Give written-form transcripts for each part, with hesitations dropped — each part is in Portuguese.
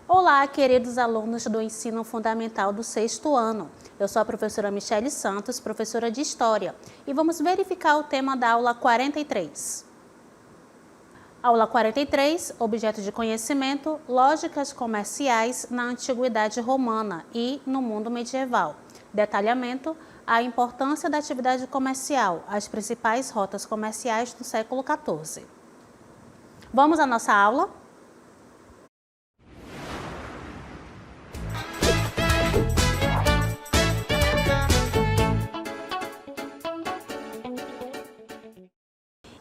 Olá, queridos alunos do ensino fundamental do 6º ano. Eu sou a professora Michele Santos, professora de História, e vamos verificar o tema da aula 43. Aula 43, objeto de conhecimento, lógicas comerciais na Antiguidade Romana e no mundo medieval. Detalhamento, a importância da atividade comercial, as principais rotas comerciais do século XIV. Vamos à nossa aula?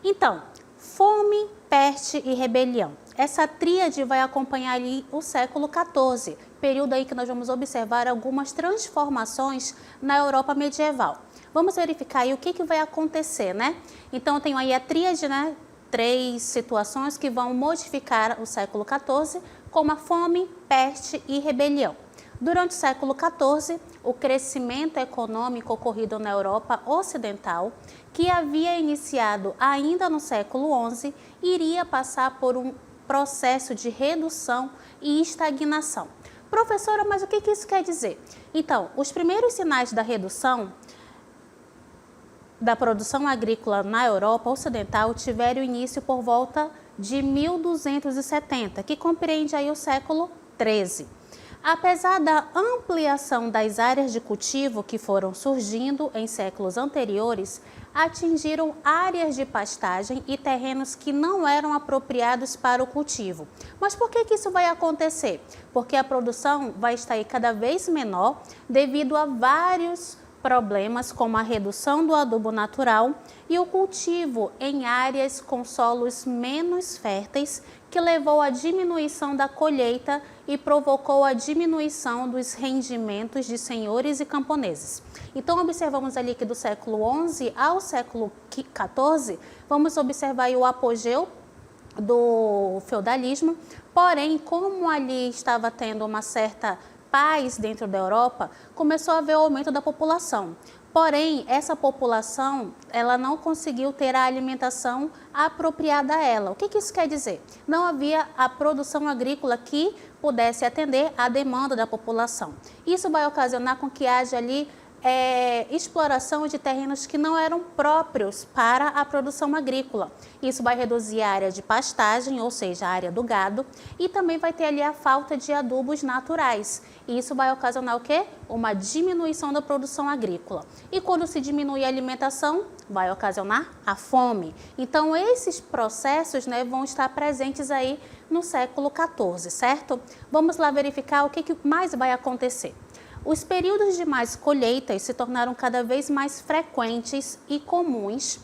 Então, fome, peste e rebelião. Essa tríade vai acompanhar ali o século XIV, período aí que nós vamos observar algumas transformações na Europa medieval. Vamos verificar aí o que vai acontecer, né? Então, eu tenho aí a tríade, né? 3 situações que vão modificar o século XIV, como a fome, peste e rebelião. Durante o século XIV, o crescimento econômico ocorrido na Europa Ocidental, que havia iniciado ainda no século XI, iria passar por um processo de redução e estagnação. Professora, mas o que isso quer dizer? Então, os primeiros sinais da redução da produção agrícola na Europa Ocidental tiveram início por volta de 1270, que compreende aí o século XIII. Apesar da ampliação das áreas de cultivo que foram surgindo em séculos anteriores, atingiram áreas de pastagem e terrenos que não eram apropriados para o cultivo. Mas por que isso vai acontecer? Porque a produção vai estar aí cada vez menor devido a vários problemas, como a redução do adubo natural e o cultivo em áreas com solos menos férteis, que levou à diminuição da colheita e provocou a diminuição dos rendimentos de senhores e camponeses. Então, observamos ali que do século XI ao século XIV, vamos observar aí o apogeu do feudalismo, porém, como ali estava tendo uma certa paz dentro da Europa, começou a haver o aumento da população. Porém, essa população, ela não conseguiu ter a alimentação apropriada a ela. O que isso quer dizer? Não havia a produção agrícola que pudesse atender à demanda da população. Isso vai ocasionar com que haja ali exploração de terrenos que não eram próprios para a produção agrícola. Isso vai reduzir a área de pastagem, ou seja, a área do gado, e também vai ter ali a falta de adubos naturais. E isso vai ocasionar o quê? Uma diminuição da produção agrícola. E quando se diminui a alimentação, vai ocasionar a fome. Então, esses processos, né, vão estar presentes aí no século XIV, certo? Vamos lá verificar o que mais vai acontecer. Os períodos de mais colheitas se tornaram cada vez mais frequentes e comuns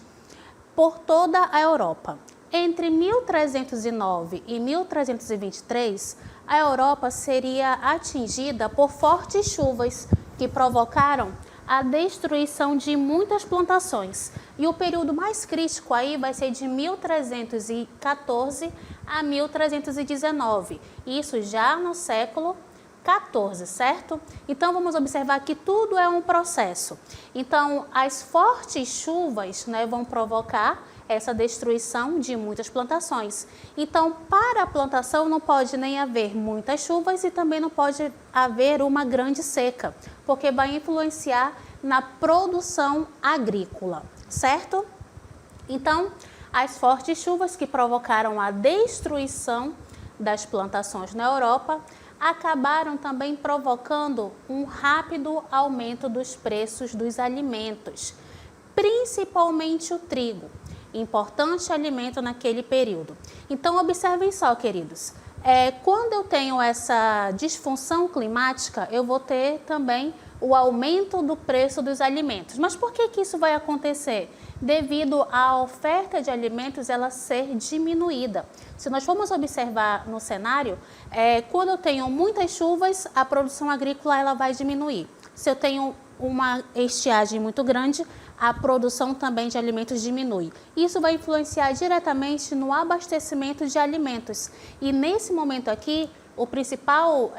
por toda a Europa. Entre 1309 e 1323, a Europa seria atingida por fortes chuvas que provocaram a destruição de muitas plantações. E o período mais crítico aí vai ser de 1314 a 1319, isso já no século XIV, certo? Então, vamos observar que tudo é um processo. Então, as fortes chuvas, né, vão provocar essa destruição de muitas plantações. Então, para a plantação não pode nem haver muitas chuvas e também não pode haver uma grande seca, porque vai influenciar na produção agrícola, certo? Então, as fortes chuvas que provocaram a destruição das plantações na Europa acabaram também provocando um rápido aumento dos preços dos alimentos, principalmente o trigo, importante alimento naquele período. Então, observem só, queridos, quando eu tenho essa disfunção climática, eu vou ter também o aumento do preço dos alimentos. Mas por que isso vai acontecer? Devido à oferta de alimentos ela ser diminuída. Se nós formos observar no cenário, quando eu tenho muitas chuvas, a produção agrícola ela vai diminuir. Se eu tenho uma estiagem muito grande, a produção também de alimentos diminui. Isso vai influenciar diretamente no abastecimento de alimentos. E nesse momento aqui, o principal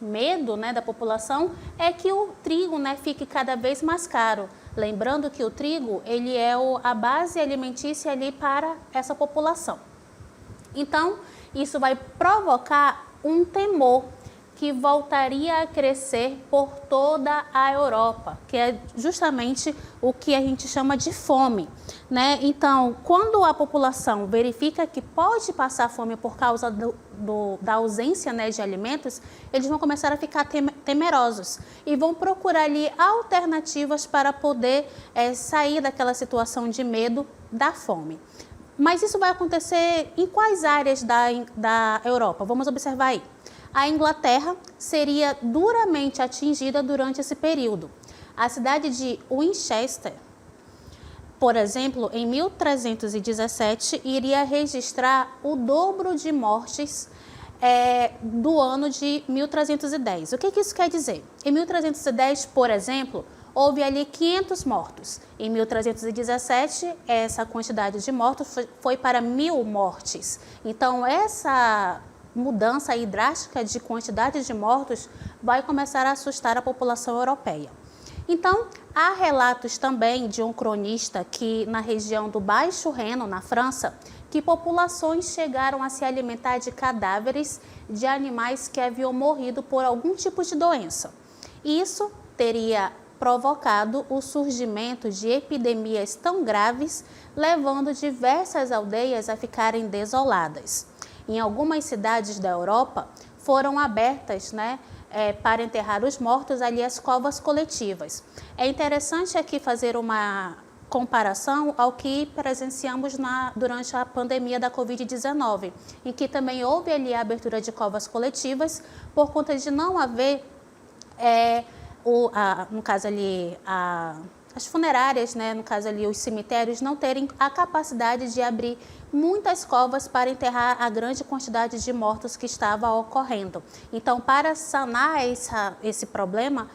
medo, né, da população é que o trigo, né, fique cada vez mais caro. Lembrando que o trigo ele é a base alimentícia ali para essa população. Então, isso vai provocar um temor que voltaria a crescer por toda a Europa, que é justamente o que a gente chama de fome, né? Então, quando a população verifica que pode passar fome por causa da ausência, né, de alimentos, eles vão começar a ficar temerosos e vão procurar ali alternativas para poder sair daquela situação de medo da fome. Mas isso vai acontecer em quais áreas da Europa? Vamos observar aí. A Inglaterra seria duramente atingida durante esse período. A cidade de Winchester, por exemplo, em 1317, iria registrar o dobro de mortes do ano de 1310. O que isso quer dizer? Em 1310, por exemplo, houve ali 500 mortos. Em 1317, essa quantidade de mortos foi para 1000 mortes. Então, essa mudança aí drástica de quantidade de mortos vai começar a assustar a população europeia. Então, há relatos também de um cronista que na região do Baixo Reno, na França, que populações chegaram a se alimentar de cadáveres de animais que haviam morrido por algum tipo de doença. Isso teria provocado o surgimento de epidemias tão graves, levando diversas aldeias a ficarem desoladas. Em algumas cidades da Europa, foram abertas, né, para enterrar os mortos ali as covas coletivas. É interessante aqui fazer uma comparação ao que presenciamos durante a pandemia da Covid-19, em que também houve ali a abertura de covas coletivas por conta de não haver, no caso ali, as funerárias, né, no caso ali os cemitérios, não terem a capacidade de abrir muitas covas para enterrar a grande quantidade de mortos que estava ocorrendo. Então, para sanar esse problema,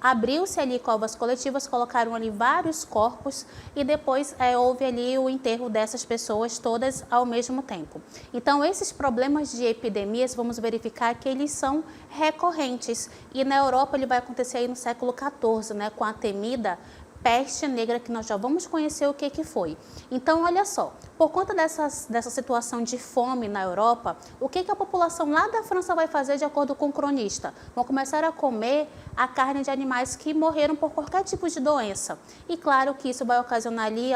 abriu-se ali covas coletivas, colocaram ali vários corpos e depois houve ali o enterro dessas pessoas todas ao mesmo tempo. Então, esses problemas de epidemias, vamos verificar que eles são recorrentes. E na Europa ele vai acontecer aí no século XIV, né, com a temida peste negra, que nós já vamos conhecer o que foi. Então, olha só, por conta dessa situação de fome na Europa, o que a população lá da França vai fazer de acordo com o cronista? Vão começar a comer a carne de animais que morreram por qualquer tipo de doença. E claro que isso vai ocasionar ali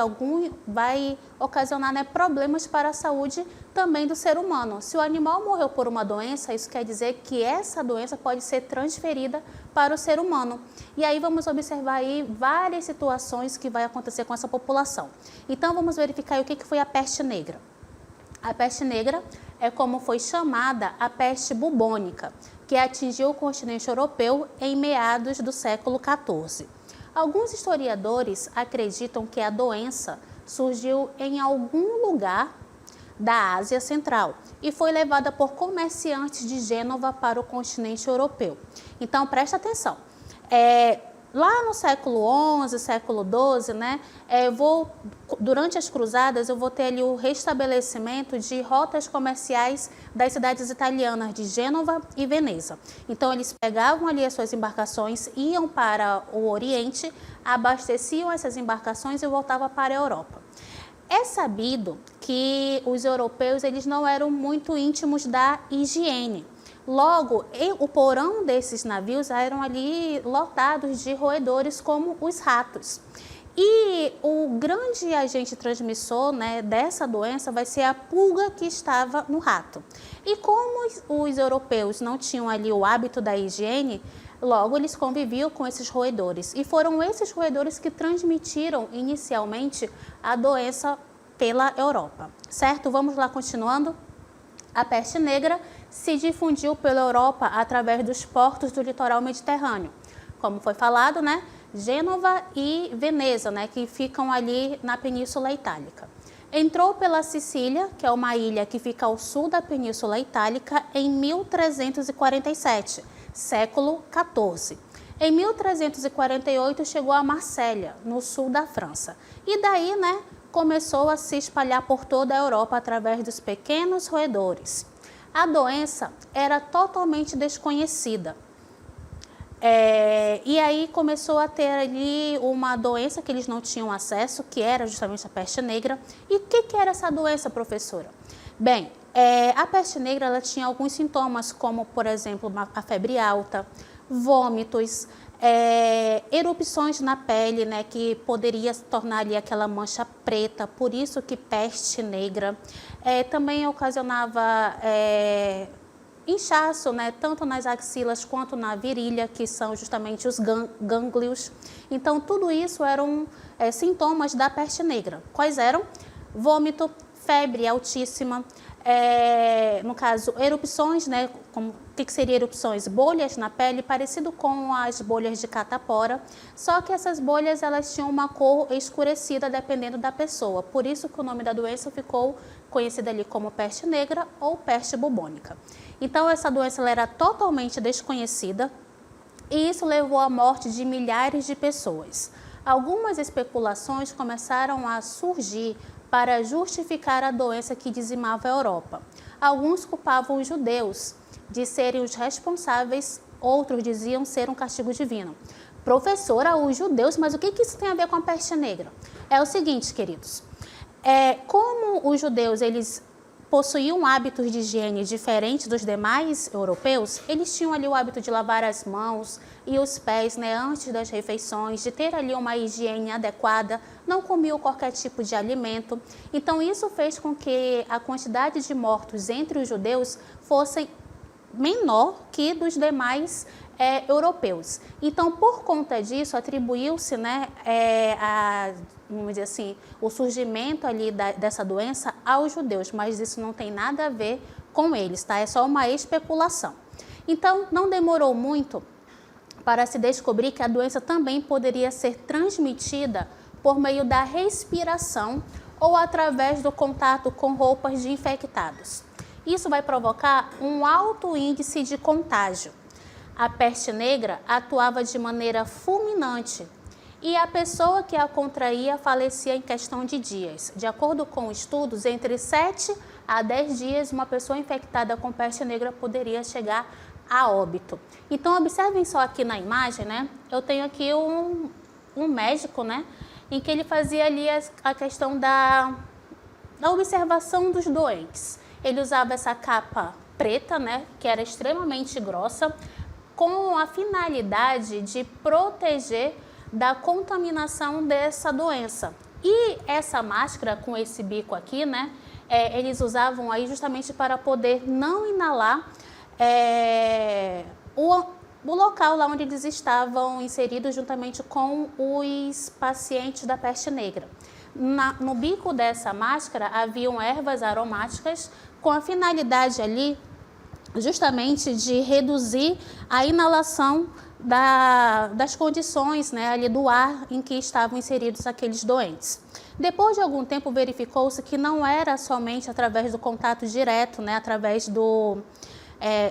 né, problemas para a saúde também do ser humano. Se o animal morreu por uma doença, isso quer dizer que essa doença pode ser transferida para o ser humano. E aí vamos observar aí várias situações que vai acontecer com essa população. Então vamos verificar aí o que foi a peste negra. A peste negra é como foi chamada a peste bubônica, que atingiu o continente europeu em meados do século XIV. Alguns historiadores acreditam que a doença surgiu em algum lugar da Ásia Central e foi levada por comerciantes de Gênova para o continente europeu. Então, presta atenção. Lá no século XI, século XII, né, durante as cruzadas, eu vou ter ali o restabelecimento de rotas comerciais das cidades italianas de Gênova e Veneza. Então, eles pegavam ali as suas embarcações, iam para o Oriente, abasteciam essas embarcações e voltavam para a Europa. É sabido que os europeus eles não eram muito íntimos da higiene. Logo, o porão desses navios eram ali lotados de roedores como os ratos. E o grande agente transmissor, né, dessa doença vai ser a pulga que estava no rato. E como os europeus não tinham ali o hábito da higiene, logo eles conviviam com esses roedores. E foram esses roedores que transmitiram inicialmente a doença pela Europa. Certo? Vamos lá continuando. A peste negra se difundiu pela Europa através dos portos do litoral mediterrâneo. Como foi falado, né? Gênova e Veneza, né? Que ficam ali na Península Itálica. Entrou pela Sicília, que é uma ilha que fica ao sul da Península Itálica, em 1347, século XIV. Em 1348 chegou a Marsella, no sul da França. E daí, né? Começou a se espalhar por toda a Europa através dos pequenos roedores. A doença era totalmente desconhecida. E aí começou a ter ali uma doença que eles não tinham acesso, que era justamente a peste negra. E o que era essa doença, professora? Bem, a peste negra ela tinha alguns sintomas, como, por exemplo, a febre alta, vômitos, erupções na pele, né, que poderia se tornar ali aquela mancha preta, por isso que peste negra. Também ocasionava inchaço, né, tanto nas axilas quanto na virilha, que são justamente os gânglios. Então, tudo isso eram sintomas da peste negra. Quais eram? Vômito, febre altíssima, no caso, erupções, né? O que seria erupções? Bolhas na pele, parecido com as bolhas de catapora, só que essas bolhas elas tinham uma cor escurecida dependendo da pessoa. Por isso que o nome da doença ficou conhecida ali como peste negra ou peste bubônica. Então, essa doença ela era totalmente desconhecida e isso levou à morte de milhares de pessoas. Algumas especulações começaram a surgir para justificar a doença que dizimava a Europa. Alguns culpavam os judeus de serem os responsáveis, outros diziam ser um castigo divino. Professora, os judeus, mas o que isso tem a ver com a peste negra? É o seguinte, queridos, como os judeus eles possuíam hábitos de higiene diferentes dos demais europeus, eles tinham ali o hábito de lavar as mãos e os pés, né, antes das refeições, de ter ali uma higiene adequada, não comiam qualquer tipo de alimento. Então, isso fez com que a quantidade de mortos entre os judeus fosse menor que dos demais europeus. Então, por conta disso, atribuiu-se, né, vamos dizer assim, o surgimento ali dessa doença aos judeus, mas isso não tem nada a ver com eles, tá? É só uma especulação. Então, não demorou muito para se descobrir que a doença também poderia ser transmitida por meio da respiração ou através do contato com roupas de infectados. Isso vai provocar um alto índice de contágio. A peste negra atuava de maneira fulminante e a pessoa que a contraía falecia em questão de dias. De acordo com estudos, entre 7 a 10 dias, uma pessoa infectada com peste negra poderia chegar a óbito. Então, observem só aqui na imagem, né? Eu tenho aqui um médico, né? Em que ele fazia ali a questão da observação dos doentes. Ele usava essa capa preta, né? Que era extremamente grossa, com a finalidade de proteger da contaminação dessa doença. E essa máscara com esse bico aqui, né, eles usavam aí justamente para poder não inalar o local lá onde eles estavam inseridos juntamente com os pacientes da peste negra. No bico dessa máscara haviam ervas aromáticas com a finalidade ali justamente de reduzir a inalação das condições, né, ali do ar em que estavam inseridos aqueles doentes. Depois de algum tempo verificou-se que não era somente através do contato direto, né, através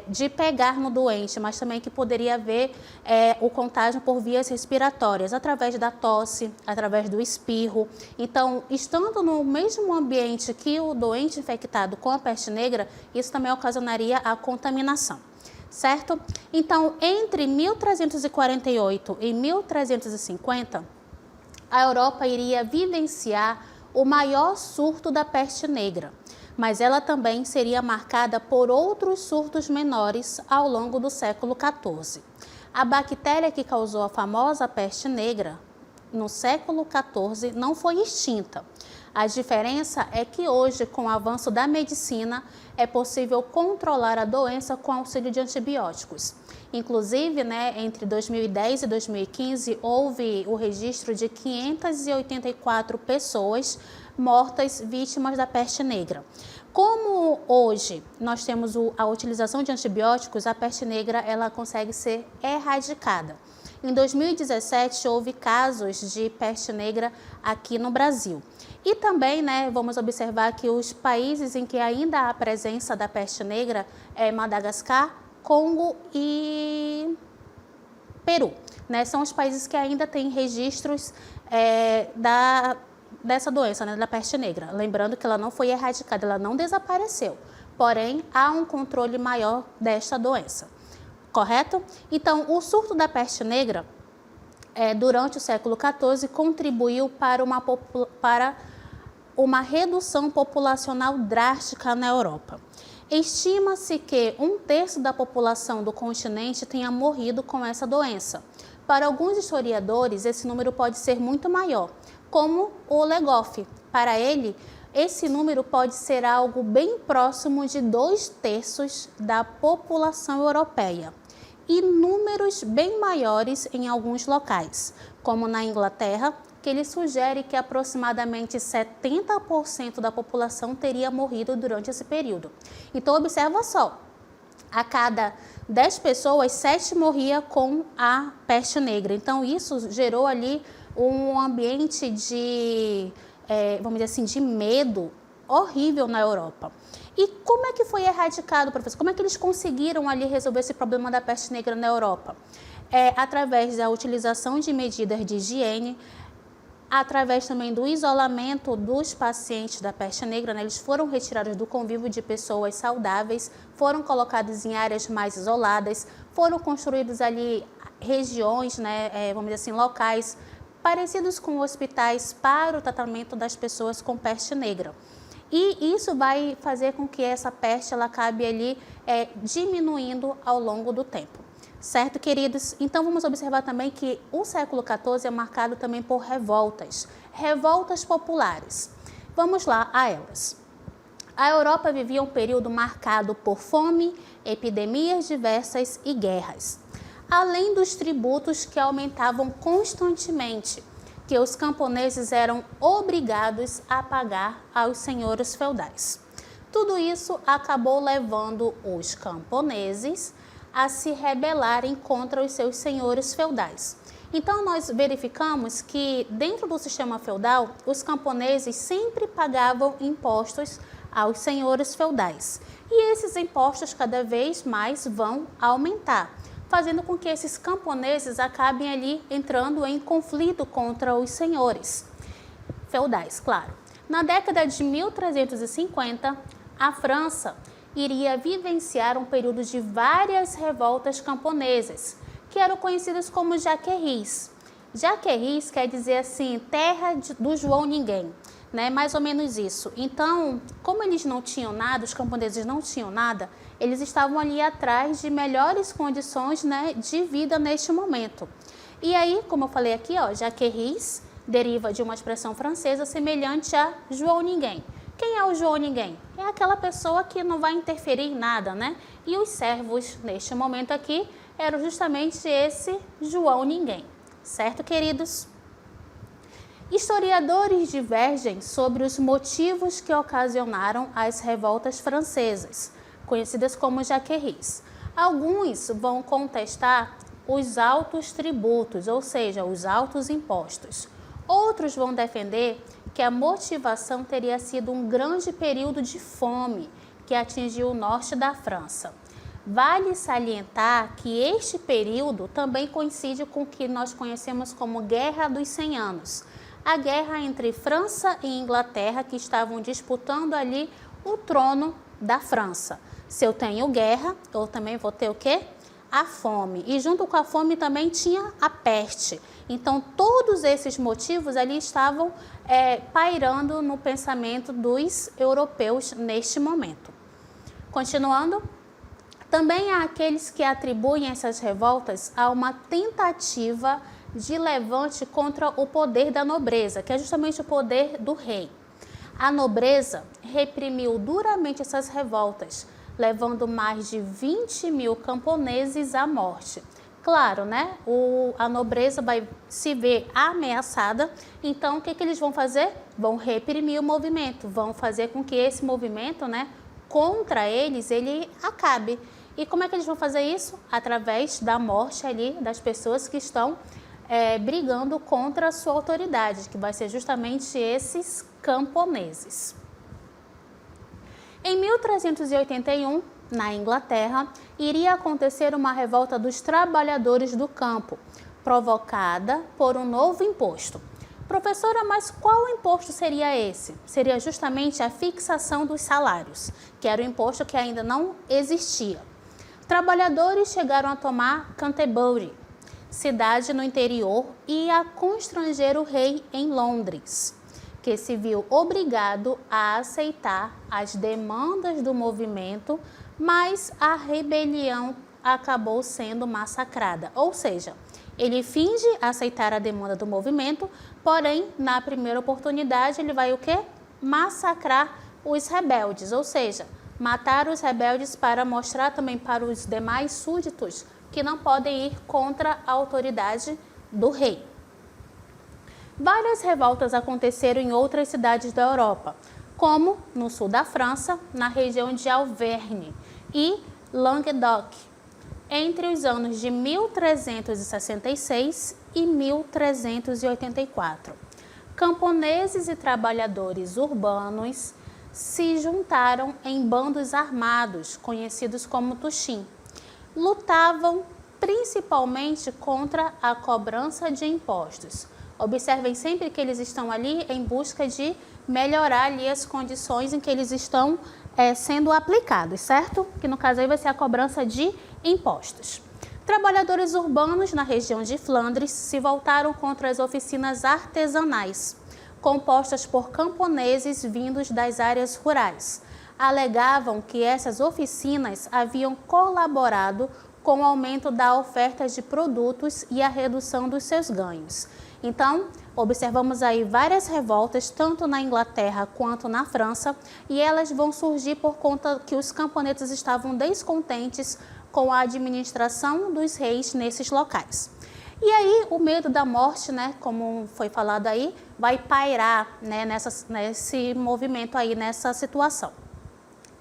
de pegar no doente, mas também que poderia haver o contágio por vias respiratórias, através da tosse, através do espirro. Então, estando no mesmo ambiente que o doente infectado com a peste negra, isso também ocasionaria a contaminação, certo? Então, entre 1348 e 1350, a Europa iria vivenciar o maior surto da peste negra, mas ela também seria marcada por outros surtos menores ao longo do século XIV. A bactéria que causou a famosa peste negra no século XIV não foi extinta. A diferença é que hoje, com o avanço da medicina, é possível controlar a doença com auxílio de antibióticos. Inclusive, né, entre 2010 e 2015, houve o registro de 584 pessoas mortas vítimas da peste negra. Como hoje nós temos a utilização de antibióticos, a peste negra ela consegue ser erradicada. Em 2017, houve casos de peste negra aqui no Brasil. E também, né, vamos observar que os países em que ainda há presença da peste negra é Madagascar, Congo e Peru, né? São os países que ainda têm registros dessa doença, né, da peste negra. Lembrando que ela não foi erradicada, ela não desapareceu. Porém, há um controle maior desta doença. correto? Então, o surto da peste negra durante o século XIV contribuiu para uma redução populacional drástica na Europa. Estima-se que 1/3 da população do continente tenha morrido com essa doença. Para alguns historiadores, esse número pode ser muito maior, como o Legoff. Para ele, esse número pode ser algo bem próximo de 2/3 da população europeia, e números bem maiores em alguns locais, como na Inglaterra, que ele sugere que aproximadamente 70% da população teria morrido durante esse período. Então, observa só, a cada 10 pessoas, 7 morria com a peste negra. Então, isso gerou ali um ambiente de, vamos dizer assim, de medo horrível na Europa. E como é que foi erradicado, professor? Como é que eles conseguiram ali resolver esse problema da peste negra na Europa? Através da utilização de medidas de higiene, através também do isolamento dos pacientes da peste negra, né? Eles foram retirados do convívio de pessoas saudáveis, foram colocados em áreas mais isoladas, foram construídos ali regiões, né, vamos dizer assim, locais parecidos com hospitais para o tratamento das pessoas com peste negra. E isso vai fazer com que essa peste ela acabe ali diminuindo ao longo do tempo. Certo, queridos? Então, vamos observar também que o século XIV é marcado também por revoltas populares. Vamos lá a elas. A Europa vivia um período marcado por fome, epidemias diversas e guerras, além dos tributos que aumentavam constantemente, que os camponeses eram obrigados a pagar aos senhores feudais. Tudo isso acabou levando os camponeses a se rebelarem contra os seus senhores feudais. Então, nós verificamos que dentro do sistema feudal, os camponeses sempre pagavam impostos aos senhores feudais. E esses impostos cada vez mais vão aumentar, fazendo com que esses camponeses acabem ali entrando em conflito contra os senhores feudais, claro. Na década de 1350, a França iria vivenciar um período de várias revoltas camponesas, que eram conhecidas como Jaqueries. Jaqueries quer dizer assim, terra do João Ninguém, né? Mais ou menos isso. Então, como eles não tinham nada, os camponeses não tinham nada, eles estavam ali atrás de melhores condições, né, de vida neste momento. E aí, como eu falei aqui, ó, Jaqueries deriva de uma expressão francesa semelhante a João Ninguém. Quem é o João Ninguém? É aquela pessoa que não vai interferir em nada, né? E os servos, neste momento aqui, eram justamente esse João Ninguém. Certo, queridos? Historiadores divergem sobre os motivos que ocasionaram as revoltas francesas, conhecidas como Jaqueries. Alguns vão contestar os altos tributos, ou seja, os altos impostos. Outros vão defender que a motivação teria sido um grande período de fome que atingiu o norte da França. Vale salientar que este período também coincide com o que nós conhecemos como Guerra dos 100 Anos, a guerra entre França e Inglaterra, que estavam disputando ali o trono da França. Se eu tenho guerra, eu também vou ter o quê? A fome. E junto com a fome também tinha a peste. Então, todos esses motivos ali estavam pairando no pensamento dos europeus neste momento. Continuando, também há aqueles que atribuem essas revoltas a uma tentativa de levante contra o poder da nobreza, que é justamente o poder do rei. A nobreza reprimiu duramente essas revoltas, levando mais de 20 mil camponeses à morte. Claro, né? A nobreza vai se ver ameaçada, então o que eles vão fazer? Vão reprimir o movimento, vão fazer com que esse movimento, né, contra eles, ele acabe. E como é que eles vão fazer isso? Através da morte ali das pessoas que estão brigando contra a sua autoridade, que vai ser justamente esses camponeses. Em 1381, na Inglaterra, iria acontecer uma revolta dos trabalhadores do campo, provocada por um novo imposto. Professora, mas qual imposto seria esse? Seria justamente a fixação dos salários, que era um imposto que ainda não existia. Trabalhadores chegaram a tomar Canterbury, cidade no interior, e a constranger o rei em Londres, que se viu obrigado a aceitar as demandas do movimento, mas a rebelião acabou sendo massacrada. Ou seja, ele finge aceitar a demanda do movimento, porém, na primeira oportunidade, ele vai o quê? Massacrar os rebeldes, ou seja, matar os rebeldes para mostrar também para os demais súditos que não podem ir contra a autoridade do rei. Várias revoltas aconteceram em outras cidades da Europa, como no sul da França, na região de Auvergne e Languedoc, entre os anos de 1366 e 1384. Camponeses e trabalhadores urbanos se juntaram em bandos armados, conhecidos como tuchim. Lutavam principalmente contra a cobrança de impostos. Observem sempre que eles estão ali em busca de melhorar ali as condições em que eles estão sendo aplicados, certo? Que no caso aí vai ser a cobrança de impostos. Trabalhadores urbanos na região de Flandres se voltaram contra as oficinas artesanais, compostas por camponeses vindos das áreas rurais. Alegavam que essas oficinas haviam colaborado com o aumento da oferta de produtos e a redução dos seus ganhos. Então, observamos aí várias revoltas, tanto na Inglaterra quanto na França, e elas vão surgir por conta que os camponeses estavam descontentes com a administração dos reis nesses locais. E aí, o medo da morte, né, como foi falado aí, vai pairar, né, nesse movimento aí, nessa situação.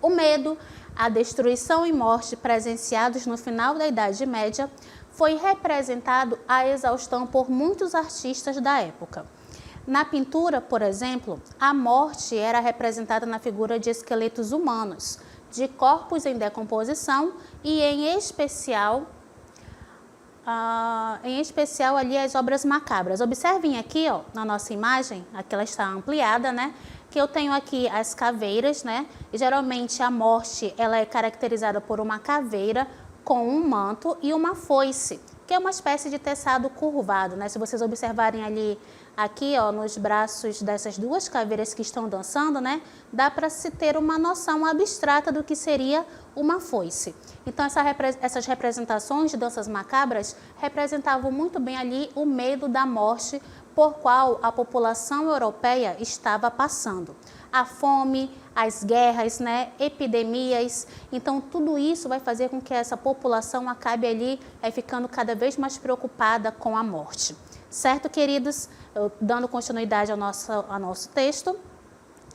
O medo, a destruição e morte presenciados no final da Idade Média foi representado à exaustão por muitos artistas da época. Na pintura, por exemplo, a morte era representada na figura de esqueletos humanos, de corpos em decomposição e, em especial ali as obras macabras. Observem aqui, ó, na nossa imagem, aqui ela está ampliada, né? Que eu tenho aqui as caveiras, né? E geralmente a morte ela é caracterizada por uma caveira com um manto e uma foice, que é uma espécie de teçado curvado, né? Se vocês observarem ali, aqui, ó, nos braços dessas duas caveiras que estão dançando, né? Dá para se ter uma noção abstrata do que seria uma foice. Então, essas representações de danças macabras representavam muito bem ali o medo da morte por qual a população europeia estava passando. A fome, as guerras, né, epidemias. Então, tudo isso vai fazer com que essa população acabe ali ficando cada vez mais preocupada com a morte. Certo, queridos? Dando continuidade ao nosso texto,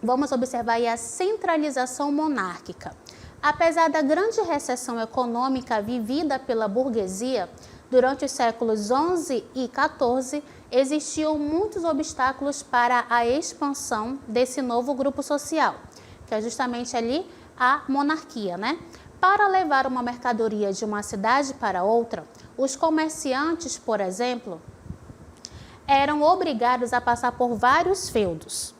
vamos observar aí a centralização monárquica. Apesar da grande recessão econômica vivida pela burguesia, durante os séculos XI e XIV, existiam muitos obstáculos para a expansão desse novo grupo social, que é justamente ali a monarquia, né? Para levar uma mercadoria de uma cidade para outra, os comerciantes, por exemplo, eram obrigados a passar por vários feudos,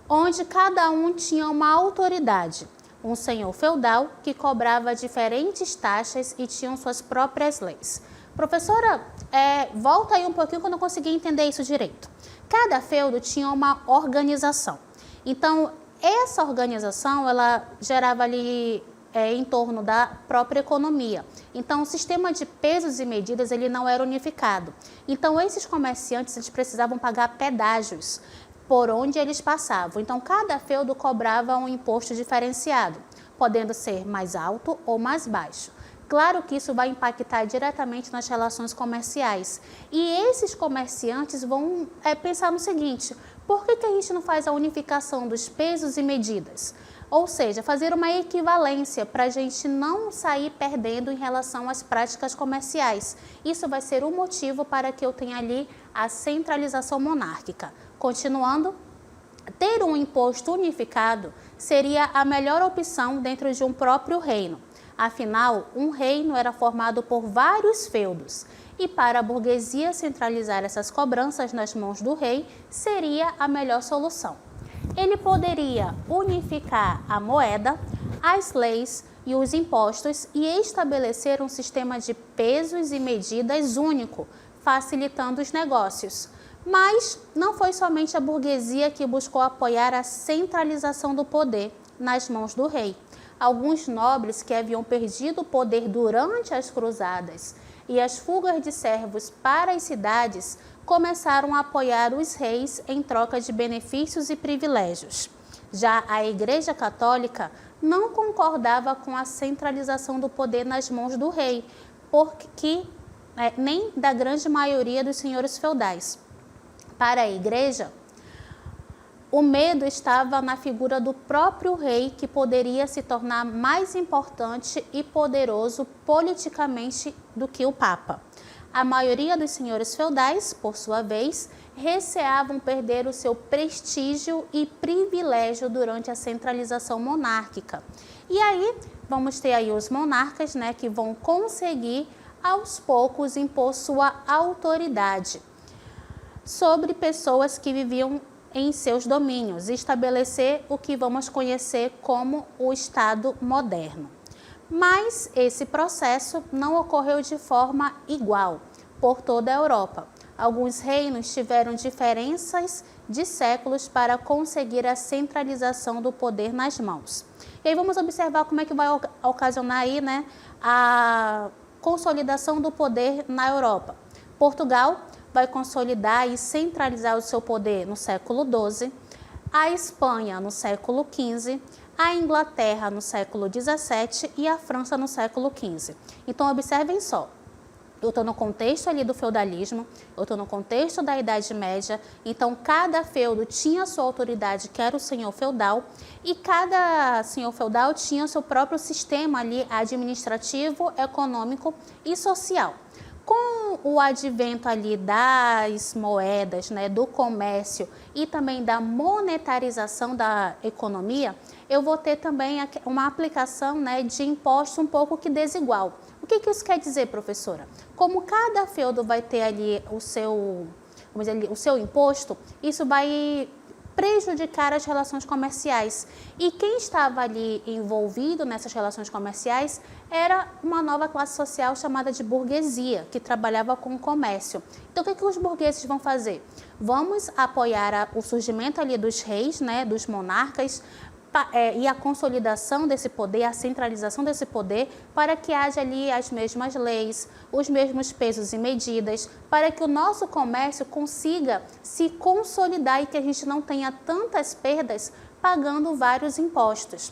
onde cada um tinha uma autoridade, um senhor feudal que cobrava diferentes taxas e tinham suas próprias leis. Professora, volta aí um pouquinho que eu não consegui entender isso direito. Cada feudo tinha uma organização. Então, essa organização, ela gerava ali em torno da própria economia. Então, o sistema de pesos e medidas, ele não era unificado. Então, esses comerciantes, eles precisavam pagar pedágios por onde eles passavam. Então, cada feudo cobrava um imposto diferenciado, podendo ser mais alto ou mais baixo. Claro que isso vai impactar diretamente nas relações comerciais. E esses comerciantes vão pensar no seguinte: por que a gente não faz a unificação dos pesos e medidas? Ou seja, fazer uma equivalência para a gente não sair perdendo em relação às práticas comerciais. Isso vai ser o motivo para que eu tenha ali a centralização monárquica. Continuando, ter um imposto unificado seria a melhor opção dentro de um próprio reino. Afinal, um reino era formado por vários feudos e para a burguesia centralizar essas cobranças nas mãos do rei seria a melhor solução. Ele poderia unificar a moeda, as leis, e os impostos e estabelecer um sistema de pesos e medidas único, facilitando os negócios. Mas não foi somente a burguesia que buscou apoiar a centralização do poder nas mãos do rei. Alguns nobres que haviam perdido o poder durante as cruzadas e as fugas de servos para as cidades começaram a apoiar os reis em troca de benefícios e privilégios. Já a Igreja Católica não concordava com a centralização do poder nas mãos do rei, nem da grande maioria dos senhores feudais. Para a Igreja, o medo estava na figura do próprio rei, que poderia se tornar mais importante e poderoso politicamente do que o Papa. A maioria dos senhores feudais, por sua vez, receavam perder o seu prestígio e privilégio durante a centralização monárquica. E aí, vamos ter aí os monarcas, né, que vão conseguir, aos poucos, impor sua autoridade sobre pessoas que viviam em seus domínios e estabelecer o que vamos conhecer como o Estado moderno. Mas esse processo não ocorreu de forma igual por toda a Europa. Alguns reinos tiveram diferenças de séculos para conseguir a centralização do poder nas mãos. E aí vamos observar como é que vai ocasionar aí, né, a consolidação do poder na Europa. Portugal vai consolidar e centralizar o seu poder no século XII, a Espanha no século XV, a Inglaterra no século XVII e a França no século XV. Então, observem só, eu estou no contexto ali do feudalismo, eu estou no contexto da Idade Média, então cada feudo tinha sua autoridade, que era o senhor feudal, e cada senhor feudal tinha seu próprio sistema ali administrativo, econômico e social. Com o advento ali das moedas, né, do comércio e também da monetarização da economia, eu vou ter também uma aplicação, né, de imposto um pouco que desigual. O que isso quer dizer, professora? Como cada feudo vai ter ali o seu imposto, isso vai prejudicar as relações comerciais. E quem estava ali envolvido nessas relações comerciais era uma nova classe social chamada de burguesia, que trabalhava com o comércio. Então, o que os burgueses vão fazer? Vamos apoiar o surgimento ali dos reis, né, dos monarcas, e a consolidação desse poder, a centralização desse poder, para que haja ali as mesmas leis, os mesmos pesos e medidas, para que o nosso comércio consiga se consolidar e que a gente não tenha tantas perdas pagando vários impostos.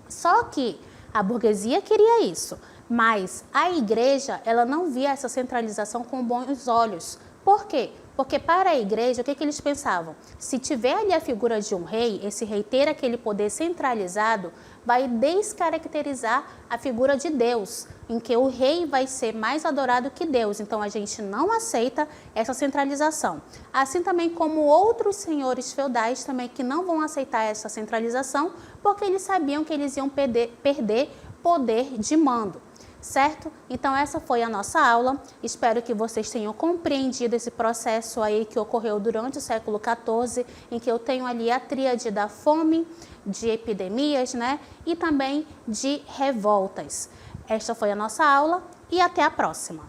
Só que a burguesia queria isso, mas a igreja ela não via essa centralização com bons olhos. Por quê? Porque para a igreja, o que eles pensavam? Se tiver ali a figura de um rei, esse rei ter aquele poder centralizado, vai descaracterizar a figura de Deus, em que o rei vai ser mais adorado que Deus. Então, a gente não aceita essa centralização. Assim também como outros senhores feudais também que não vão aceitar essa centralização, porque eles sabiam que eles iam perder poder de mando. Certo? Então essa foi a nossa aula, espero que vocês tenham compreendido esse processo aí que ocorreu durante o século XIV, em que eu tenho ali a tríade da fome, de epidemias, né? E também de revoltas. Esta foi a nossa aula e até a próxima.